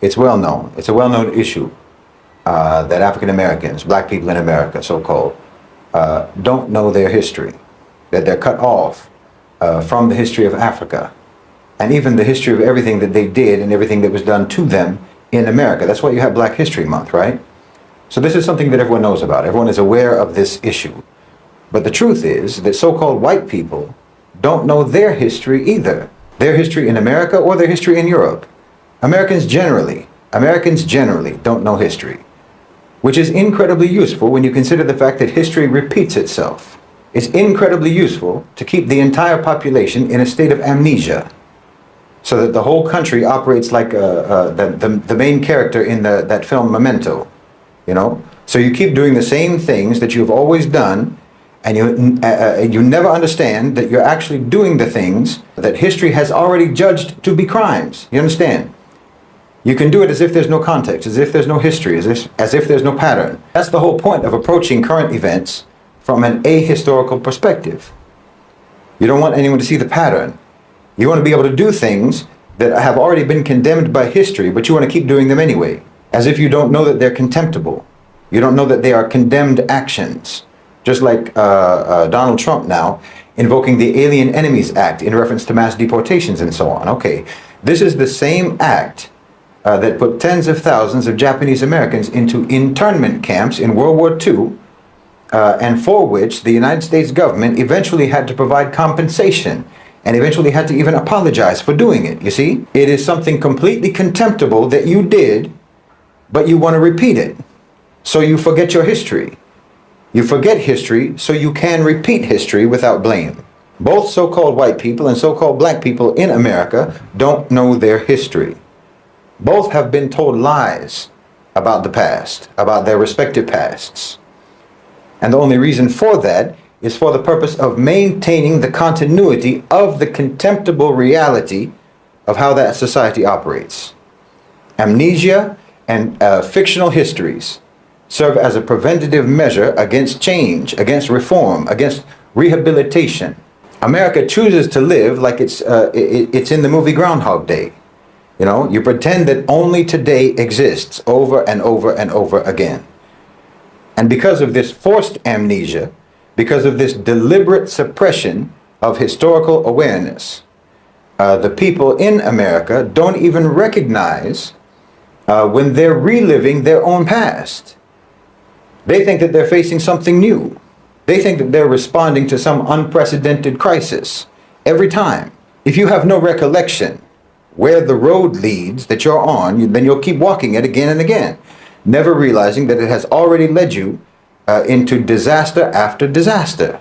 It's well known. It's a well-known issue that African Americans, black people in America, so-called, don't know their history, that they're cut off from the history of Africa, and even the history of everything that they did and everything that was done to them in America. That's why you have Black History Month, right? So this is something that everyone knows about. Everyone is aware of this issue. But the truth is that so-called white people don't know their history either. Their history in America or their history in Europe. Americans generally don't know history, which is incredibly useful when you consider the fact that history repeats itself. It's incredibly useful to keep the entire population in a state of amnesia, so that the whole country operates like the main character in that film Memento, you know? So you keep doing the same things that you've always done, and you never understand that you're actually doing the things that history has already judged to be crimes. You understand? You can do it as if there's no context, as if there's no history, as if there's no pattern. That's the whole point of approaching current events from an ahistorical perspective. You don't want anyone to see the pattern. You want to be able to do things that have already been condemned by history, but you want to keep doing them anyway, as if you don't know that they're contemptible. You don't know that they are condemned actions. Just like Donald Trump now invoking the Alien Enemies Act in reference to mass deportations and so on. Okay, this is the same act that put tens of thousands of Japanese Americans into internment camps in World War II, and for which the United States government eventually had to provide compensation and eventually had to even apologize for doing it, you see? It is something completely contemptible that you did, but you want to repeat it. So you forget your history. You forget history so you can repeat history without blame. Both so-called white people and so-called black people in America don't know their history. Both have been told lies about the past, about their respective pasts. And the only reason for that is for the purpose of maintaining the continuity of the contemptible reality of how that society operates. Amnesia and fictional histories serve as a preventative measure against change, against reform, against rehabilitation. America chooses to live like it's in the movie Groundhog Day. You know, you pretend that only today exists over and over and over again. And because of this forced amnesia, because of this deliberate suppression of historical awareness, the people in America don't even recognize when they're reliving their own past. They think that they're facing something new. They think that they're responding to some unprecedented crisis every time. If you have no recollection where the road leads that you're on, then you'll keep walking it again and again, never realizing that it has already led you into disaster after disaster,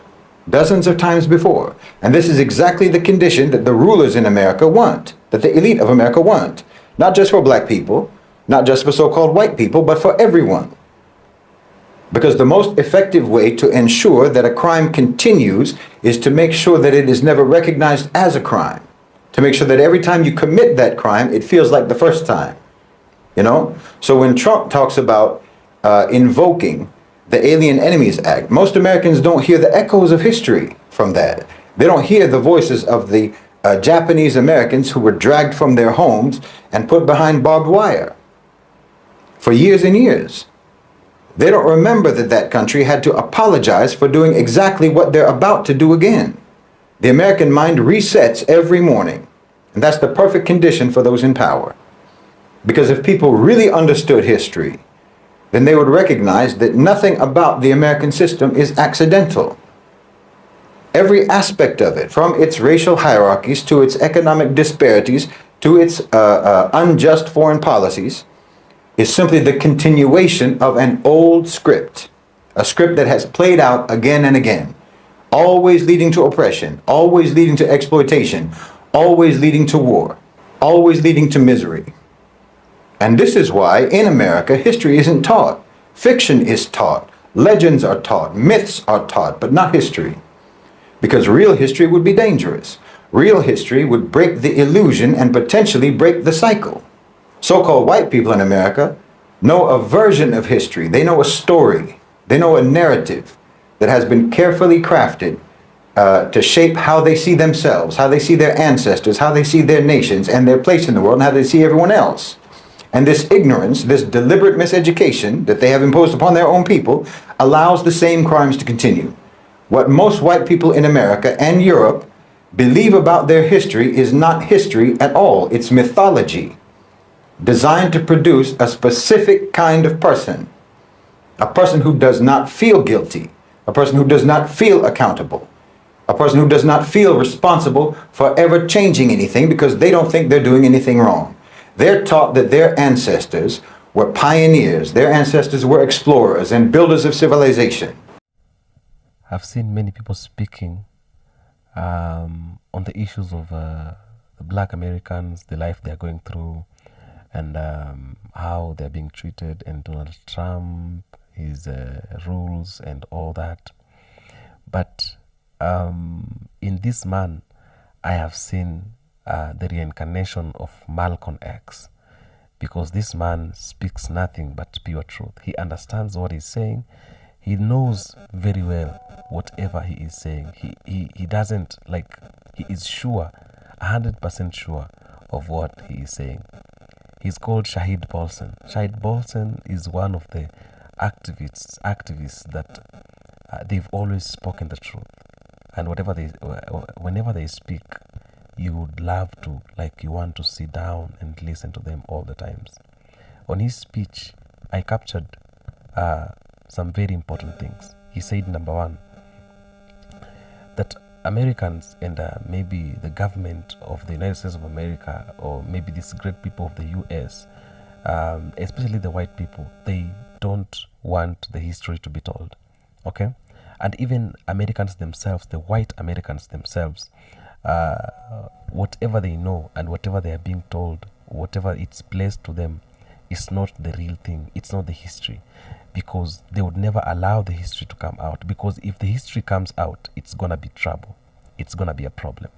dozens of times before. And this is exactly the condition that the rulers in America want, that the elite of America want, not just for black people, not just for so-called white people, but for everyone. Because the most effective way to ensure that a crime continues is to make sure that it is never recognized as a crime, to make sure that every time you commit that crime, it feels like the first time. You know? So when Trump talks about invoking the Alien Enemies Act, most Americans don't hear the echoes of history from that. They don't hear the voices of the Japanese Americans who were dragged from their homes and put behind barbed wire for years and years. They don't remember that that country had to apologize for doing exactly what they're about to do again. The American mind resets every morning, and that's the perfect condition for those in power. Because if people really understood history, then they would recognize that nothing about the American system is accidental. Every aspect of it, from its racial hierarchies to its economic disparities to its unjust foreign policies, is simply the continuation of an old script, a script that has played out again and again, always leading to oppression, always leading to exploitation, always leading to war, always leading to misery. And this is why in America history isn't taught. Fiction is taught, legends are taught, myths are taught, but not history. Because real history would be dangerous. Real history would break the illusion and potentially break the cycle. So-called white people in America know a version of history. They know a story. They know a narrative that has been carefully crafted to shape how they see themselves, how they see their ancestors, how they see their nations and their place in the world, and how they see everyone else. And this ignorance, this deliberate miseducation that they have imposed upon their own people allows the same crimes to continue. What most white people in America and Europe believe about their history is not history at all. It's mythology designed to produce a specific kind of person. A person who does not feel guilty, a person who does not feel accountable, a person who does not feel responsible for ever changing anything because they don't think they're doing anything wrong. They're taught that their ancestors were pioneers, their ancestors were explorers and builders of civilization. I've seen many people speaking on the issues of the Black Americans, the life they're going through, and how they're being treated, and Donald Trump, his rules and all that. But in this man, I have seen the reincarnation of Malcolm X, because this man speaks nothing but pure truth. He understands what he's saying. He knows very well whatever he is saying. He doesn't, like, he is sure, 100% sure of what he is saying. He's called Shahid Bolson. Shahid Bolson is one of the activists that they've always spoken the truth. And whenever they speak, you would love to, like, you want to sit down and listen to them all the times. On his speech, I captured some very important things. He said, number one, that Americans and maybe the government of the United States of America, or maybe these great people of the US, especially the white people, they don't want the history to be told, okay? And even Americans themselves, the white Americans themselves, whatever they know and whatever they are being told, whatever it's placed to them, is not the real thing. It's not the history, because they would never allow the history to come out. Because if the history comes out, it's gonna be trouble. It's gonna be a problem,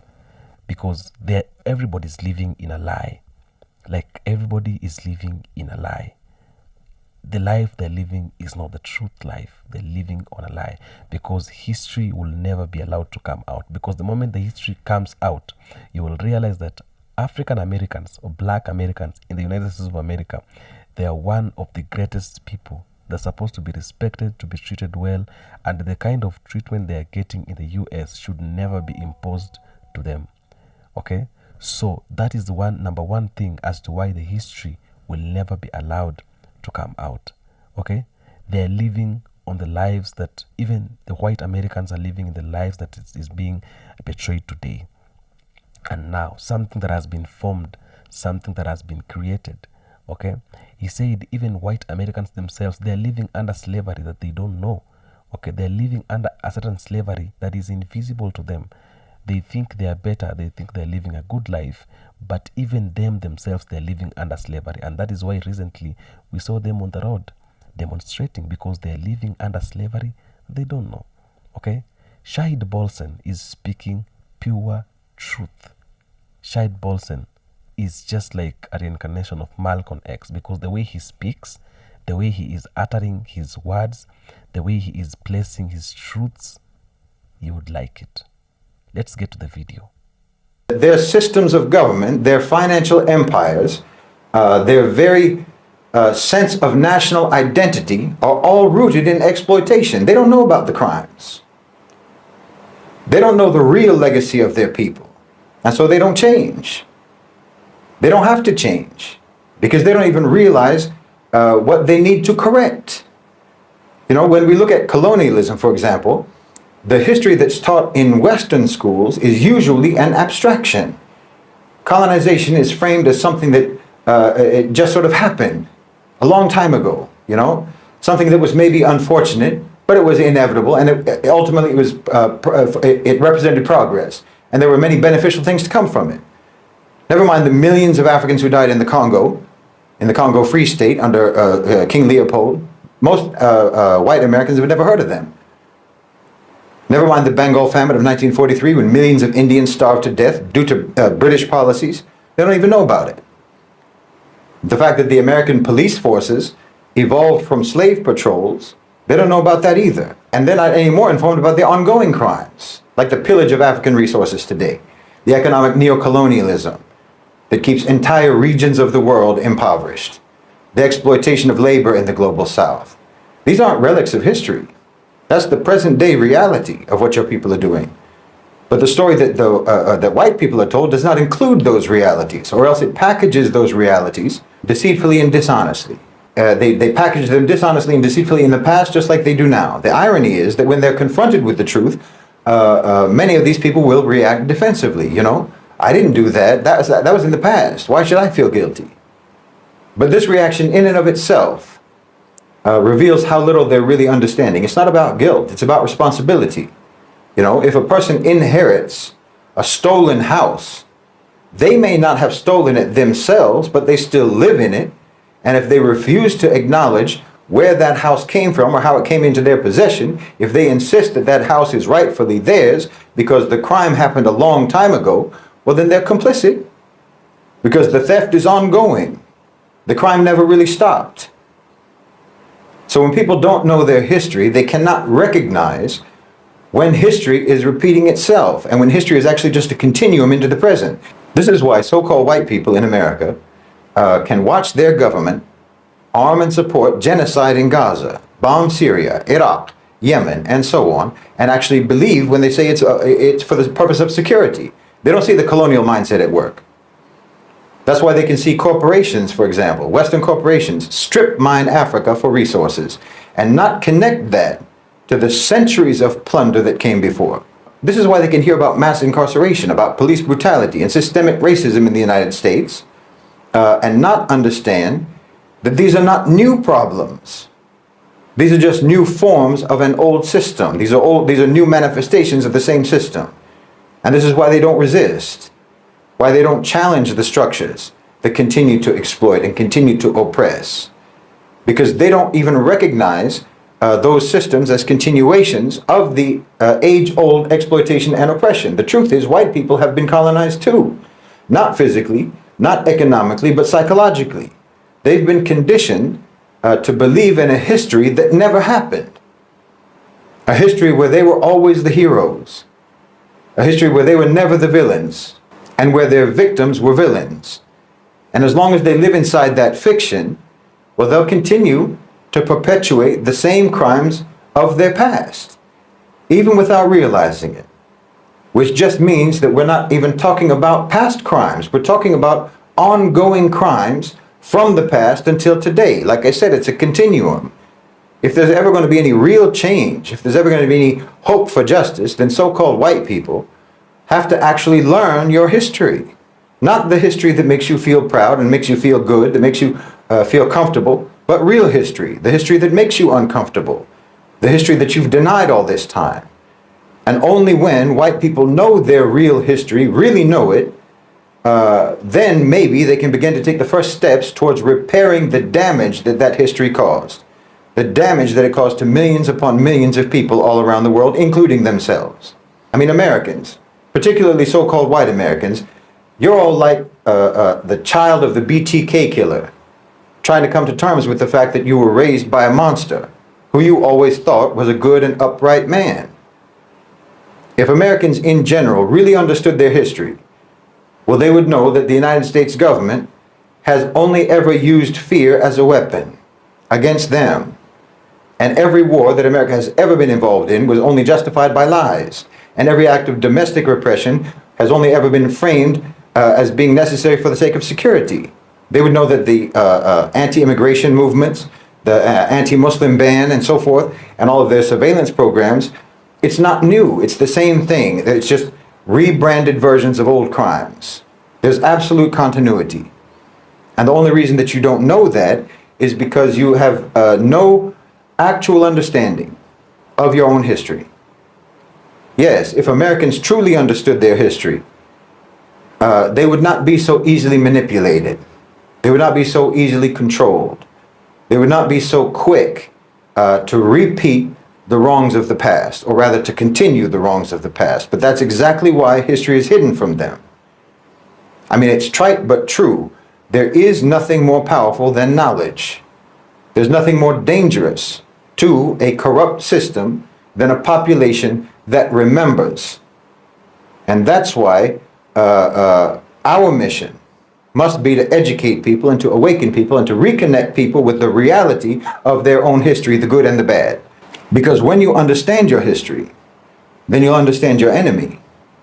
because everybody's living in a lie. Like, everybody is living in a lie. The life they're living is not the truth life. They're living on a lie, because history will never be allowed to come out. Because the moment the history comes out, you will realize that African Americans or Black Americans in the United States of America, they are one of the greatest people. They're supposed to be respected, to be treated well, and the kind of treatment they are getting in the US should never be imposed to them. Okay? So that is the number one thing as to why the history will never be allowed to come out. Okay? They're living on the lives that even the white Americans are living in, the lives that is being betrayed today. And now, something that has been formed, something that has been created, okay? He said even white Americans themselves, they're living under slavery that they don't know, okay? They're living under a certain slavery that is invisible to them. They think they are better, they think they're living a good life, but even them themselves, they're living under slavery. And that is why recently we saw them on the road demonstrating, because they're living under slavery they don't know, okay? Shahid Bolson is speaking pure truth. Shahid Bolson is just like a reincarnation of Malcolm X, because the way he speaks, the way he is uttering his words, the way he is placing his truths, you would like it. Let's get to the video. Their systems of government, their financial empires, their very sense of national identity are all rooted in exploitation. They don't know about the crimes. They don't know the real legacy of their people. And so they don't change. They don't have to change, because they don't even realize what they need to correct. You know, when we look at colonialism, for example, the history that's taught in Western schools is usually an abstraction. Colonization is framed as something that it just sort of happened a long time ago, you know, something that was maybe unfortunate, but it was inevitable, and ultimately it represented progress, and there were many beneficial things to come from it. Never mind the millions of Africans who died in the Congo Free State under King Leopold. Most white Americans have never heard of them. Never mind the Bengal famine of 1943, when millions of Indians starved to death due to British policies. They don't even know about it. The fact that the American police forces evolved from slave patrols, they don't know about that either. And they're not any more informed about the ongoing crimes, like the pillage of African resources today, the economic neocolonialism that keeps entire regions of the world impoverished. the exploitation of labor in the global South. These aren't relics of history. That's the present day reality of what your people are doing. But the story that white people are told does not include those realities, or else it packages those realities deceitfully and dishonestly. They package them dishonestly and deceitfully in the past, just like they do now. The irony is that when they're confronted with the truth, many of these people will react defensively. You know, I didn't do that. That was in the past. Why should I feel guilty? But this reaction in and of itself reveals how little they're really understanding. It's not about guilt. It's about responsibility. You know, if a person inherits a stolen house, they may not have stolen it themselves, but they still live in it. And if they refuse to acknowledge where that house came from or how it came into their possession, if they insist that that house is rightfully theirs because the crime happened a long time ago, well, then they're complicit because the theft is ongoing. The crime never really stopped. So when people don't know their history, they cannot recognize when history is repeating itself and when history is actually just a continuum into the present. This is why so-called white people in America can watch their government arm and support genocide in Gaza, bomb Syria, Iraq, Yemen, and so on, and actually believe when they say it's for the purpose of security. They don't see the colonial mindset at work. That's why they can see corporations, for example, Western corporations, strip mine Africa for resources and not connect that to the centuries of plunder that came before. This is why they can hear about mass incarceration, about police brutality and systemic racism in the United States, and not understand that these are not new problems. These are just new forms of an old system. These are new manifestations of the same system. And this is why they don't resist, why they don't challenge the structures that continue to exploit and continue to oppress, because they don't even recognize those systems as continuations of the age-old exploitation and oppression. The truth is, white people have been colonized too, not physically, not economically, but psychologically. They've been conditioned to believe in a history that never happened, a history where they were always the heroes, a history where they were never the villains, and where their victims were villains. And as long as they live inside that fiction, well, they'll continue to perpetuate the same crimes of their past, even without realizing it, which just means that we're not even talking about past crimes. We're talking about ongoing crimes from the past until today. Like I said, it's a continuum. If there's ever going to be any real change, if there's ever going to be any hope for justice, then so-called white people have to actually learn your history. Not the history that makes you feel proud and makes you feel good, that makes you feel comfortable, but real history, the history that makes you uncomfortable, the history that you've denied all this time. And only when white people know their real history, really know it, then maybe they can begin to take the first steps towards repairing the damage that that history caused, the damage that it caused to millions upon millions of people all around the world, including themselves. I mean, Americans, particularly so-called white Americans, you're all like the child of the BTK killer, trying to come to terms with the fact that you were raised by a monster who you always thought was a good and upright man. If Americans in general really understood their history, well, they would know that the United States government has only ever used fear as a weapon against them. And every war that America has ever been involved in was only justified by lies. And every act of domestic repression has only ever been framed as being necessary for the sake of security. They would know that the anti-immigration movements, the anti-Muslim ban and so forth, and all of their surveillance programs, it's not new. It's the same thing. It's just rebranded versions of old crimes. There's absolute continuity. And the only reason that you don't know that is because you have no actual understanding of your own history. Yes, if Americans truly understood their history, they would not be so easily manipulated. They would not be so easily controlled. They would not be so quick to repeat the wrongs of the past, or rather to continue the wrongs of the past. But that's exactly why history is hidden from them. I mean, it's trite but true. There is nothing more powerful than knowledge. There's nothing more dangerous to a corrupt system than a population that remembers. And that's why our mission must be to educate people and to awaken people and to reconnect people with the reality of their own history, the good and the bad. Because when you understand your history, then you'll understand your enemy,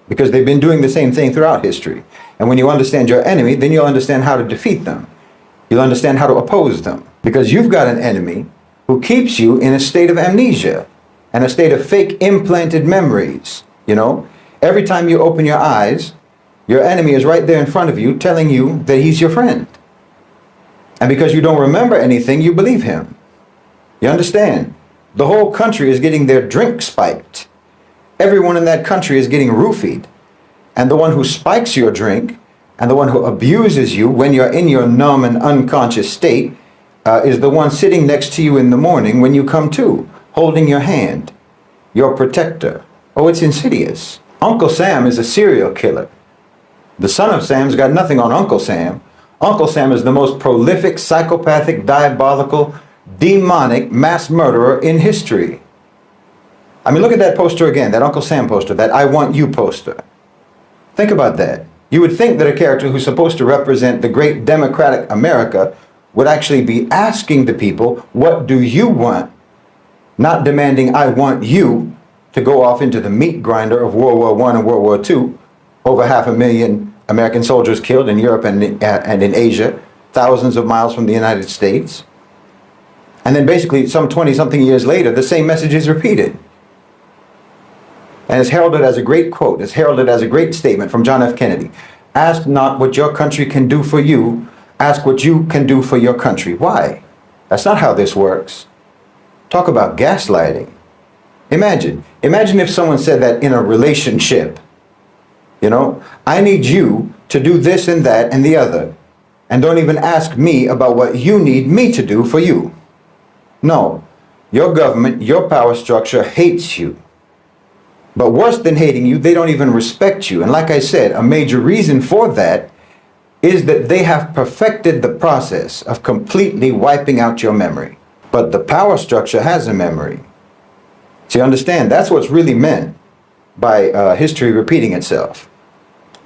because they've been doing the same thing throughout history. And when you understand your enemy, then you'll understand how to defeat them. You'll understand how to oppose them, because you've got an enemy who keeps you in a state of amnesia and a state of fake implanted memories. You know, every time you open your eyes, your enemy is right there in front of you telling you that he's your friend. And because you don't remember anything, you believe him. You understand? The whole country is getting their drink spiked. Everyone in that country is getting roofied. And the one who spikes your drink and the one who abuses you when you're in your numb and unconscious state is the one sitting next to you in the morning when you come to, holding your hand, your protector. Oh, it's insidious. Uncle Sam is a serial killer. The son of Sam's got nothing on Uncle Sam. Uncle Sam is the most prolific, psychopathic, diabolical, demonic mass murderer in history. I mean, look at that poster again, that Uncle Sam poster, that I Want You poster. Think about that. You would think that a character who's supposed to represent the great democratic America would actually be asking the people, what do you want? Not demanding, I want you to go off into the meat grinder of World War I and World War II. Over 500,000 American soldiers killed in Europe and in Asia, thousands of miles from the United States. And then basically some 20-something years later, the same message is repeated. And it's heralded as a great quote, it's heralded as a great statement from John F. Kennedy. Ask not what your country can do for you, ask what you can do for your country. Why? That's not how this works. Talk about gaslighting. Imagine if someone said that in a relationship. You know, I need you to do this and that and the other, and don't even ask me about what you need me to do for you. No, your government, your power structure hates you. But worse than hating you, they don't even respect you. And like I said, a major reason for that is that they have perfected the process of completely wiping out your memory. But the power structure has a memory. So you understand, that's what's really meant by history repeating itself.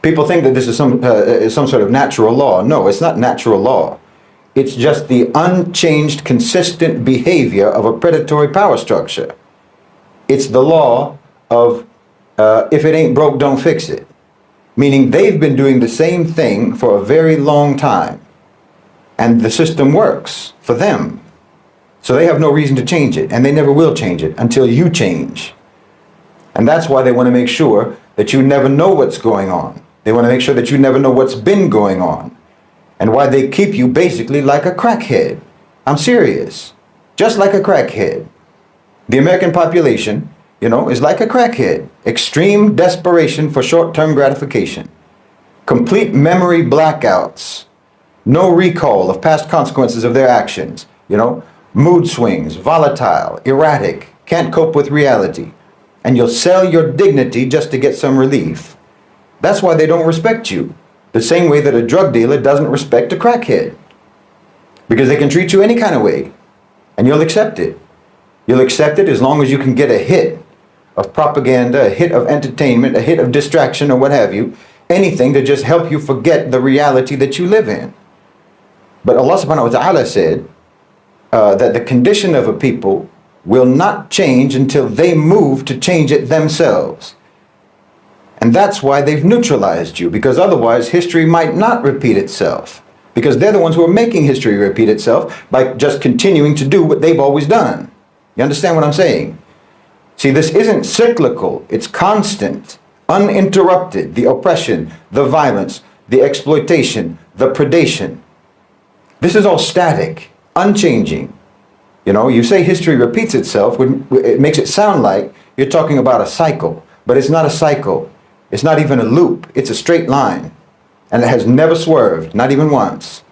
People think that this is some sort of natural law. No, it's not natural law. It's just the unchanged, consistent behavior of a predatory power structure. It's the law of if it ain't broke, don't fix it. Meaning they've been doing the same thing for a very long time. And the system works for them. So they have no reason to change it. And they never will change it until you change. And that's why they want to make sure that you never know what's going on. They want to make sure that you never know what's been going on. And why they keep you basically like a crackhead. I'm serious. Just like a crackhead. The American population, you know, is like a crackhead. Extreme desperation for short-term gratification. Complete memory blackouts. No recall of past consequences of their actions. You know, mood swings, volatile, erratic, can't cope with reality. And you'll sell your dignity just to get some relief. That's why they don't respect you. The same way that a drug dealer doesn't respect a crackhead. Because they can treat you any kind of way. And you'll accept it. You'll accept it as long as you can get a hit of propaganda, a hit of entertainment, a hit of distraction or what have you. Anything to just help you forget the reality that you live in. But Allah subhanahu wa ta'ala said that the condition of a people will not change until they move to change it themselves. And that's why they've neutralized you, because otherwise history might not repeat itself. Because they're the ones who are making history repeat itself by just continuing to do what they've always done. You understand what I'm saying? See, this isn't cyclical, it's constant, uninterrupted. The oppression, the violence, the exploitation, the predation. This is all static, unchanging. You know, you say history repeats itself, it makes it sound like you're talking about a cycle, but it's not a cycle. It's not even a loop. It's a straight line. And it has never swerved, not even once.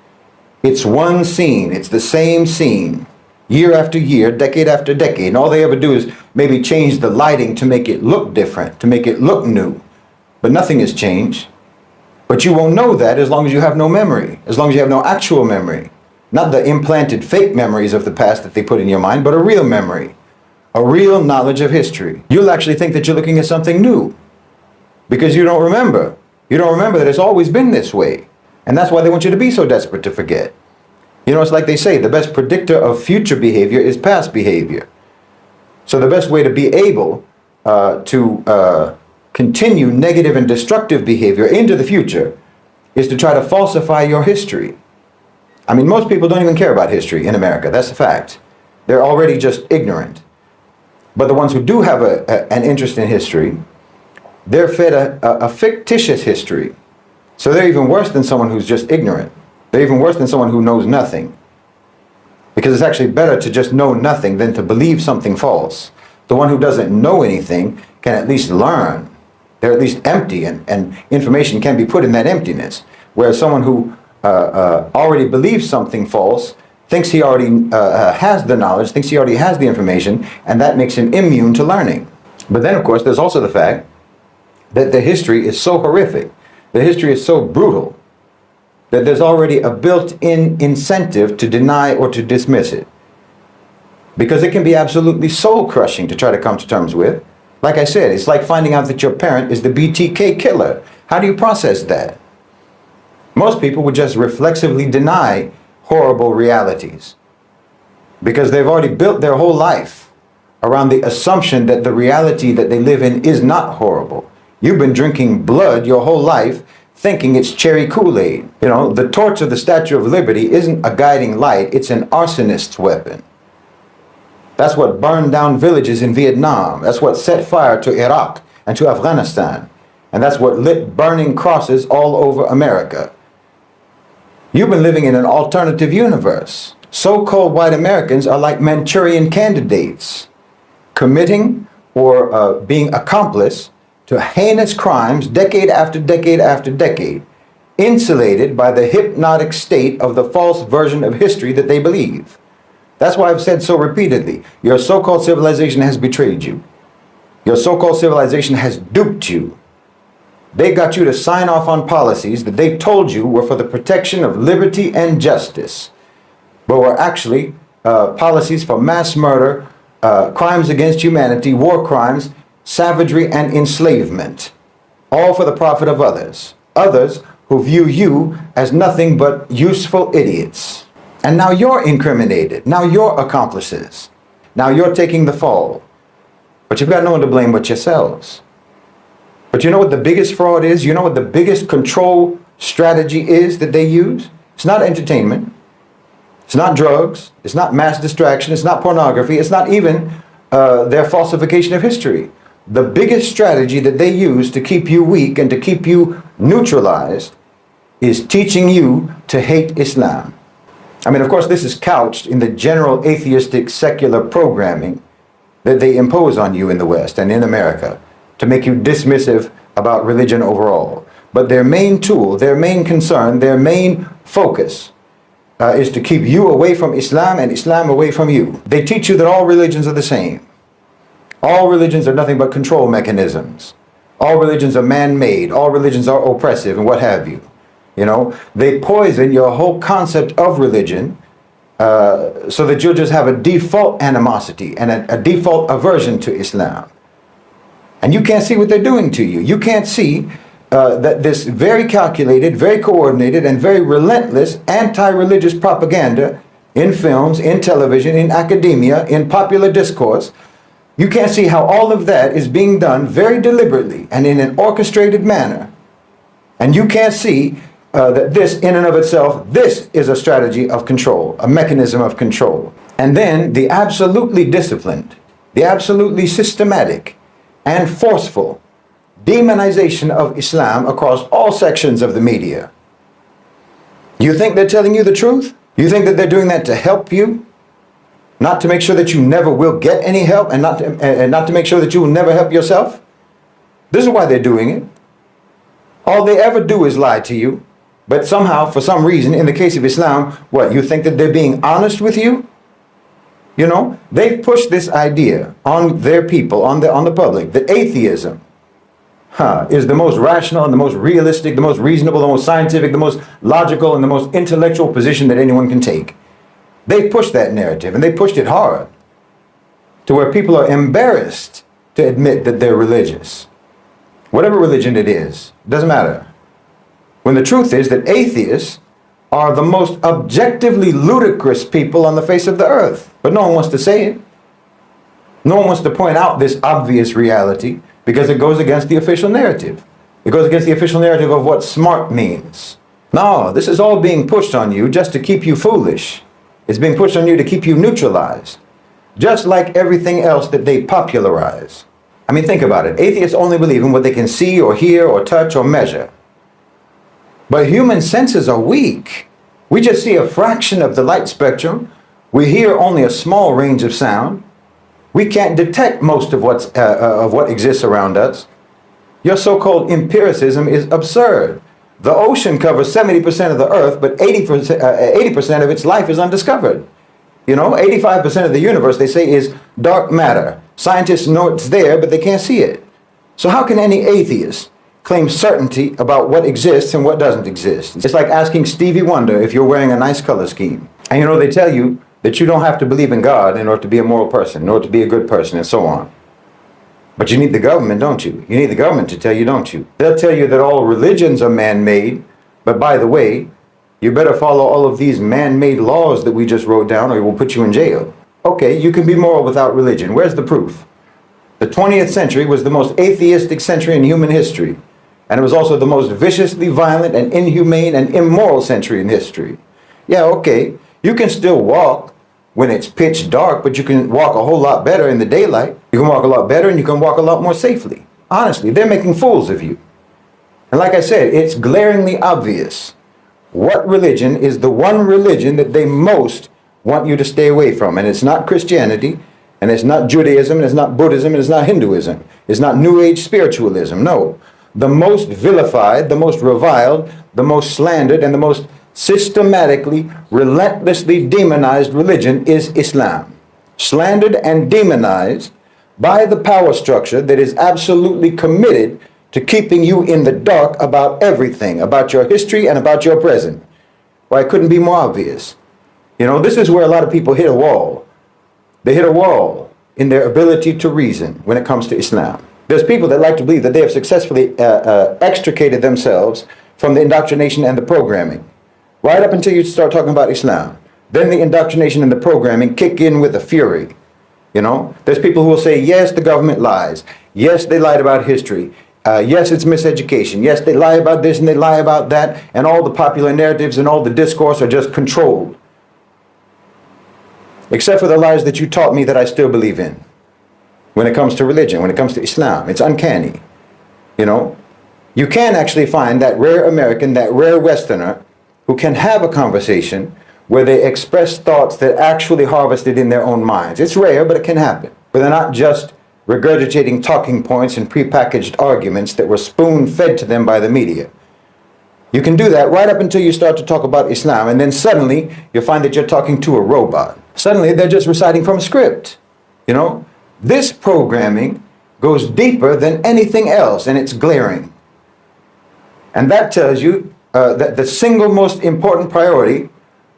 It's one scene. It's the same scene. Year after year, decade after decade. And all they ever do is maybe change the lighting to make it look different, to make it look new. But nothing has changed. But you won't know that as long as you have no memory, as long as you have no actual memory. Not the implanted fake memories of the past that they put in your mind, but a real memory. A real knowledge of history. You'll actually think that you're looking at something new. Because you don't remember. You don't remember that it's always been this way. And that's why they want you to be so desperate to forget. You know, it's like they say, the best predictor of future behavior is past behavior. So the best way to be able to continue negative and destructive behavior into the future is to try to falsify your history. I mean, most people don't even care about history in America. That's a fact. They're already just ignorant. But the ones who do have an interest in history, they're fed a fictitious history. So they're even worse than someone who's just ignorant. They're even worse than someone who knows nothing. Because it's actually better to just know nothing than to believe something false. The one who doesn't know anything can at least learn. They're at least empty, and information can be put in that emptiness. Whereas someone who already believes something false, thinks he already has the knowledge, thinks he already has the information, and that makes him immune to learning. But then, of course, there's also the fact that the history is so horrific, the history is so brutal, that there's already a built-in incentive to deny or to dismiss it. Because it can be absolutely soul-crushing to try to come to terms with. Like I said, it's like finding out that your parent is the BTK killer. How do you process that? Most people would just reflexively deny horrible realities because they've already built their whole life around the assumption that the reality that they live in is not horrible. You've been drinking blood your whole life thinking it's cherry Kool-Aid. You know, the torch of the Statue of Liberty isn't a guiding light, it's an arsonist's weapon. That's what burned down villages in Vietnam. That's what set fire to Iraq and to Afghanistan. And that's what lit burning crosses all over America. You've been living in an alternative universe. So-called white Americans are like Manchurian candidates, committing or being accomplice to heinous crimes decade after decade after decade, insulated by the hypnotic state of the false version of history that they believe. That's why I've said so repeatedly, your so-called civilization has betrayed you. Your so-called civilization has duped you. They got you to sign off on policies that they told you were for the protection of liberty and justice, but were actually policies for mass murder, crimes against humanity, war crimes, savagery, and enslavement, all for the profit of others. Others who view you as nothing but useful idiots. And now you're incriminated. Now you're accomplices. Now you're taking the fall. But you've got no one to blame but yourselves. But you know what the biggest fraud is? You know what the biggest control strategy is that they use? It's not entertainment. It's not drugs. It's not mass distraction. It's not pornography. It's not even their falsification of history. The biggest strategy that they use to keep you weak and to keep you neutralized is teaching you to hate Islam. I mean, of course, this is couched in the general atheistic secular programming that they impose on you in the West and in America to make you dismissive about religion overall. But their main tool, their main concern, their main focus is to keep you away from Islam and Islam away from you. They teach you that all religions are the same. All religions are nothing but control mechanisms. All religions are man-made. All religions are oppressive and what have you. You know, they poison your whole concept of religion so that you'll just have a default animosity and a default aversion to Islam. And you can't see what they're doing to you. You can't see that this very calculated, very coordinated, and very relentless anti-religious propaganda in films, in television, in academia, in popular discourse, you can't see how all of that is being done very deliberately and in an orchestrated manner. And you can't see that this in and of itself, this is a strategy of control, a mechanism of control. And then the absolutely disciplined, the absolutely systematic and forceful demonization of Islam across all sections of the media. You think they're telling you the truth? You think that they're doing that to help you? Not to make sure that you never will get any help and not to make sure that you will never help yourself? This is why they're doing it. All they ever do is lie to you. But somehow, for some reason, in the case of Islam, what, you think that they're being honest with you? You know, they've pushed this idea on their people, on the public, that atheism is the most rational and the most realistic, the most reasonable, the most scientific, the most logical, and the most intellectual position that anyone can take. They pushed that narrative, and they pushed it hard to where people are embarrassed to admit that they're religious. Whatever religion it is, doesn't matter. when the truth is that atheists are the most objectively ludicrous people on the face of the earth. But no one wants to say it. No one wants to point out this obvious reality because it goes against the official narrative. It goes against the official narrative of what smart means. No, this is all being pushed on you just to keep you foolish. It's being pushed on you to keep you neutralized, just like everything else that they popularize. I mean, think about it. Atheists only believe in what they can see or hear or touch or measure. But human senses are weak. We just see a fraction of the light spectrum. We hear only a small range of sound. We can't detect most of what exists around us. Your so-called empiricism is absurd. The ocean covers 70% of the earth, but 80% of its life is undiscovered. You know, 85% of the universe, they say, is dark matter. Scientists know it's there, but they can't see it. So how can any atheist claim certainty about what exists and what doesn't exist? It's like asking Stevie Wonder if you're wearing a nice color scheme. And you know, they tell you that you don't have to believe in God in order to be a moral person, in order to be a good person, and so on. But you need the government, don't you? You need the government to tell you, don't you? They'll tell you that all religions are man-made, but by the way, you better follow all of these man-made laws that we just wrote down or we'll put you in jail. Okay, you can be moral without religion. Where's the proof? The 20th century was the most atheistic century in human history. And it was also the most viciously violent and inhumane and immoral century in history. Yeah, okay, you can still walk when it's pitch dark, but you can walk a whole lot better in the daylight. You can walk a lot better and you can walk a lot more safely. Honestly, they're making fools of you. And like I said, it's glaringly obvious. What religion is the one religion that they most want you to stay away from? And it's not Christianity, and it's not Judaism, and it's not Buddhism, and it's not Hinduism. It's not New Age spiritualism, no. The most vilified, the most reviled, the most slandered, and the most systematically, relentlessly demonized religion is Islam. Slandered and demonized by the power structure that is absolutely committed to keeping you in the dark about everything, about your history and about your present. Why, it couldn't be more obvious. You know, this is where a lot of people hit a wall. They hit a wall in their ability to reason when it comes to Islam. There's people that like to believe that they have successfully extricated themselves from the indoctrination and the programming. Right up until you start talking about Islam. Then the indoctrination and the programming kick in with a fury. You know, there's people who will say, yes, the government lies. Yes, they lied about history. Yes, it's miseducation. Yes, they lie about this and they lie about that. And all the popular narratives and all the discourse are just controlled. Except for the lies that you taught me that I still believe in. When it comes to religion, when it comes to Islam, it's uncanny. You know, you can actually find that rare American, that rare Westerner, who can have a conversation where they express thoughts that actually harvested in their own minds. It's rare, but it can happen. But they're not just regurgitating talking points and prepackaged arguments that were spoon-fed to them by the media. You can do that right up until you start to talk about Islam, and then suddenly you'll find that you're talking to a robot. Suddenly they're just reciting from a script. You know, this programming goes deeper than anything else, and it's glaring. And that tells you that the single most important priority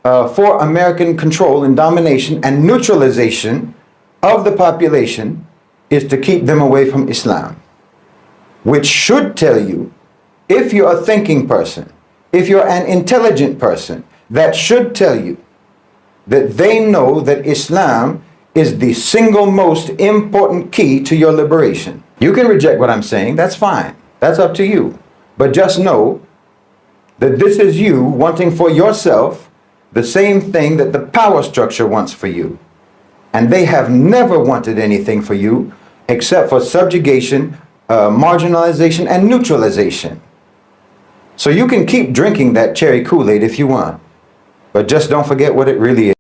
for American control and domination and neutralization of the population is to keep them away from Islam. Which should tell you, if you're a thinking person, if you're an intelligent person, that should tell you that they know that Islam is the single most important key to your liberation. You can reject what I'm saying, that's fine. That's up to you. But just know that this is you wanting for yourself the same thing that the power structure wants for you. And they have never wanted anything for you except for subjugation, marginalization, and neutralization. So you can keep drinking that cherry Kool-Aid if you want, but just don't forget what it really is.